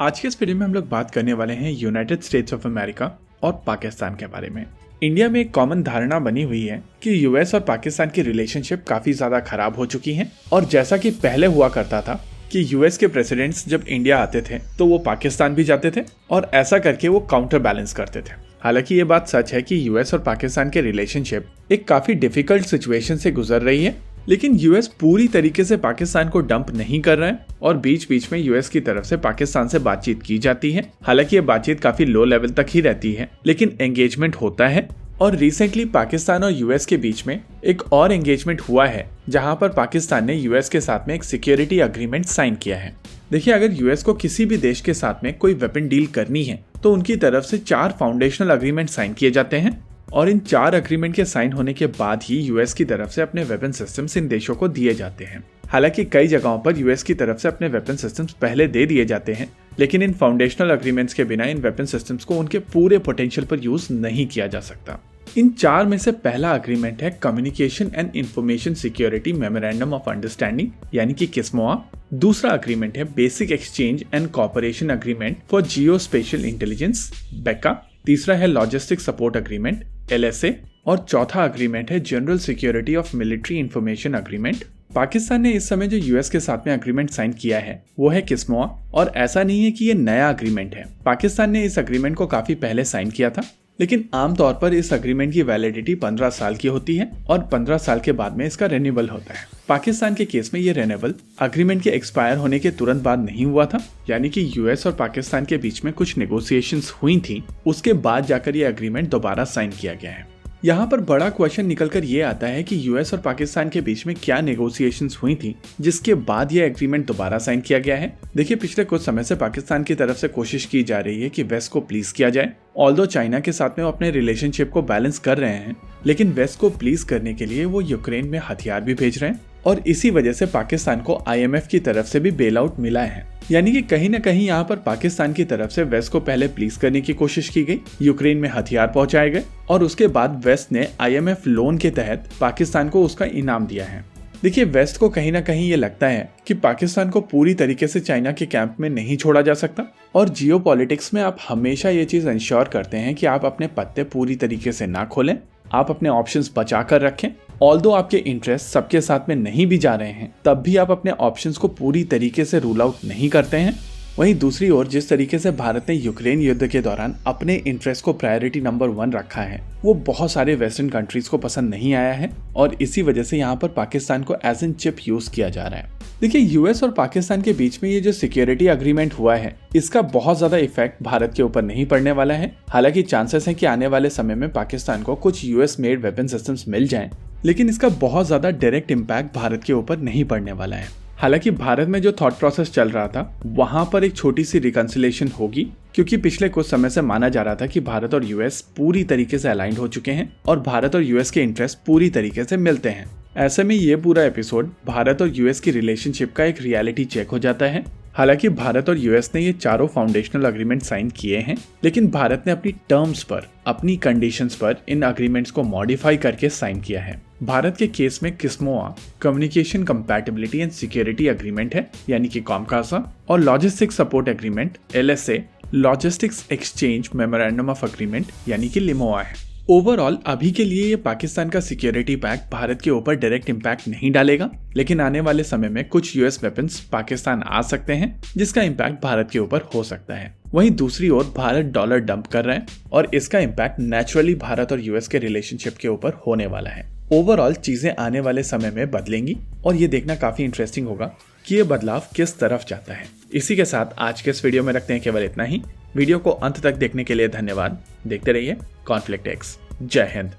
आज के इस वीडियो में हम लोग बात करने वाले हैं यूनाइटेड स्टेट्स ऑफ अमेरिका और पाकिस्तान के बारे में। इंडिया में एक कॉमन धारणा बनी हुई है कि यूएस और पाकिस्तान की रिलेशनशिप काफी ज्यादा खराब हो चुकी है और जैसा कि पहले हुआ करता था कि यूएस के प्रेसिडेंट्स जब इंडिया आते थे तो वो पाकिस्तान भी जाते थे और ऐसा करके वो काउंटर बैलेंस करते थे। हालांकि ये बात सच है कि यूएस और पाकिस्तान के रिलेशनशिप एक काफी डिफिकल्ट सिचुएशन से गुजर रही है, लेकिन यूएस पूरी तरीके से पाकिस्तान को डंप नहीं कर रहा है और बीच बीच में यूएस की तरफ से पाकिस्तान से बातचीत की जाती है। हालांकि ये बातचीत काफी लो लेवल तक ही रहती है, लेकिन एंगेजमेंट होता है। और रिसेंटली पाकिस्तान और यूएस के बीच में एक और एंगेजमेंट हुआ है जहां पर पाकिस्तान ने यूएस के साथ में एक सिक्योरिटी अग्रीमेंट साइन किया है। देखिए, अगर यूएस को किसी भी देश के साथ में कोई वेपन डील करनी है तो उनकी तरफ से 4 फाउंडेशनल अग्रीमेंट साइन किए जाते हैं और इन 4 अग्रीमेंट के साइन होने के बाद ही यूएस की तरफ से अपने वेपन सिस्टम्स इन देशों को दिए जाते हैं। हालांकि कई जगहों पर यूएस की तरफ से अपने वेपन सिस्टम्स पहले दे दिए जाते हैं, लेकिन इन फाउंडेशनल अग्रीमेंट्स के बिना इन वेपन सिस्टम्स को उनके पूरे पोटेंशियल पर यूज नहीं किया जा सकता। इन 4 में से पहला अग्रीमेंट है communication and information security memorandum of understanding यानी कि किस्मोआ। दूसरा अग्रीमेंट है basic exchange and cooperation agreement for Jio special intelligence बेका। तीसरा है लॉजिस्टिक सपोर्ट अग्रीमेंट LSA और चौथा अग्रीमेंट है general security of military information agreement. Pakistan ने इस समय जो यूएस के साथ में अग्रीमेंट साइन किया है वो है किस्मोआ और ऐसा नहीं है कि ये नया अग्रीमेंट है। पाकिस्तान ने इस अग्रीमेंट को काफी पहले साइन किया था, लेकिन आमतौर पर इस अग्रीमेंट की वैलिडिटी 15 साल की होती है और 15 साल के बाद में इसका रेन्यूअल होता है। पाकिस्तान के केस में ये रेन्यूअल अग्रीमेंट के एक्सपायर होने के तुरंत बाद नहीं हुआ था, यानी कि यूएस और पाकिस्तान के बीच में कुछ नेगोशिएशंस हुई थी, उसके बाद जाकर ये अग्रीमेंट दोबारा साइन किया गया है। यहाँ पर बड़ा क्वेश्चन निकलकर ये आता है कि यूएस और पाकिस्तान के बीच में क्या नेगोशिएशंस हुई थी जिसके बाद ये एग्रीमेंट दोबारा साइन किया गया है। देखिए, पिछले कुछ समय से पाकिस्तान की तरफ से कोशिश की जा रही है कि वेस्ट को प्लीज किया जाए। ऑल्दो चाइना के साथ में वो अपने रिलेशनशिप को बैलेंस कर रहे हैं, लेकिन वेस्ट को प्लीज करने के लिए वो यूक्रेन में हथियार भी भेज रहे हैं और इसी वजह से पाकिस्तान को IMF की तरफ से भी बेल आउट मिला है। यानी कि कहीं ना कहीं यहाँ पर पाकिस्तान की तरफ से वेस्ट को पहले प्लीज करने की कोशिश की गई, यूक्रेन में हथियार पहुंचाए गए और उसके बाद वेस्ट ने IMF लोन के तहत पाकिस्तान को उसका इनाम दिया है। देखिए, वेस्ट को कहीं ना कहीं ये लगता है कि पाकिस्तान को पूरी तरीके से चाइना के कैंप में नहीं छोड़ा जा सकता और जियोपॉलिटिक्स में आप हमेशा ये चीज इंश्योर करते हैं कि आप अपने पत्ते पूरी तरीके से ना खोलें, आप अपने ऑप्शंस बचा कर रखें। ऑल्दो आपके इंटरेस्ट सबके साथ में नहीं भी जा रहे हैं, तब भी आप अपने ऑप्शंस को पूरी तरीके से रूल आउट नहीं करते हैं। वहीं दूसरी ओर जिस तरीके से भारत ने यूक्रेन युद्ध के दौरान अपने इंटरेस्ट को प्रायोरिटी नंबर 1 रखा है, वो बहुत सारे वेस्टर्न कंट्रीज को पसंद नहीं आया है और इसी वजह से यहाँ पर पाकिस्तान को एज एन चिप यूज किया जा रहा है। देखिए, यूएस और पाकिस्तान के बीच में ये जो सिक्योरिटी अग्रीमेंट हुआ है, इसका बहुत ज्यादा इफेक्ट भारत के ऊपर नहीं पड़ने वाला है। हालांकि चांसेस है कि आने वाले समय में पाकिस्तान को कुछ यूएस मेड वेपन सिस्टम्स मिल जाएं, लेकिन इसका बहुत ज्यादा डायरेक्ट इम्पैक्ट भारत के ऊपर नहीं पड़ने वाला है। हालांकि भारत में जो थॉट प्रोसेस चल रहा था वहां पर एक छोटी सी रिकंसिलेशन होगी, क्योंकि पिछले कुछ समय से माना जा रहा था कि भारत और यूएस पूरी तरीके से अलाइंड हो चुके हैं और भारत और यूएस के इंटरेस्ट पूरी तरीके से मिलते हैं। ऐसे में ये पूरा एपिसोड भारत और यूएस की रिलेशनशिप का एक रियलिटी चेक हो जाता है। हालांकि भारत और यूएस ने ये चारों फाउंडेशनल अग्रीमेंट साइन किए हैं, लेकिन भारत ने अपनी टर्म्स पर, अपनी कंडीशंस पर इन अग्रीमेंट्स को मॉडिफाई करके साइन किया है। भारत के केस में CISMOA communication compatibility and security agreement है यानी कि कॉमकासा और logistic support agreement LSA logistics exchange memorandum of agreement यानी कि लिमोआ है। ओवरऑल अभी के लिए ये पाकिस्तान का सिक्योरिटी पैक्ट भारत के ऊपर डायरेक्ट इम्पैक्ट नहीं डालेगा, लेकिन आने वाले समय में कुछ यूएस वेपन्स पाकिस्तान आ सकते हैं जिसका इम्पैक्ट भारत के ऊपर हो सकता है। वहीं दूसरी ओर भारत डॉलर डंप कर रहा है और इसका इम्पैक्ट नेचुरली भारत और यूएस के रिलेशनशिप के ऊपर होने वाला है। ओवरऑल चीजें आने वाले समय में बदलेंगी और ये देखना काफी इंटरेस्टिंग होगा कि ये बदलाव किस तरफ जाता है। इसी के साथ आज के इस वीडियो में रखते हैं केवल इतना ही। वीडियो को अंत तक देखने के लिए धन्यवाद। देखते रहिए कॉन्फ्लिक्ट एक्स। जय हिंद।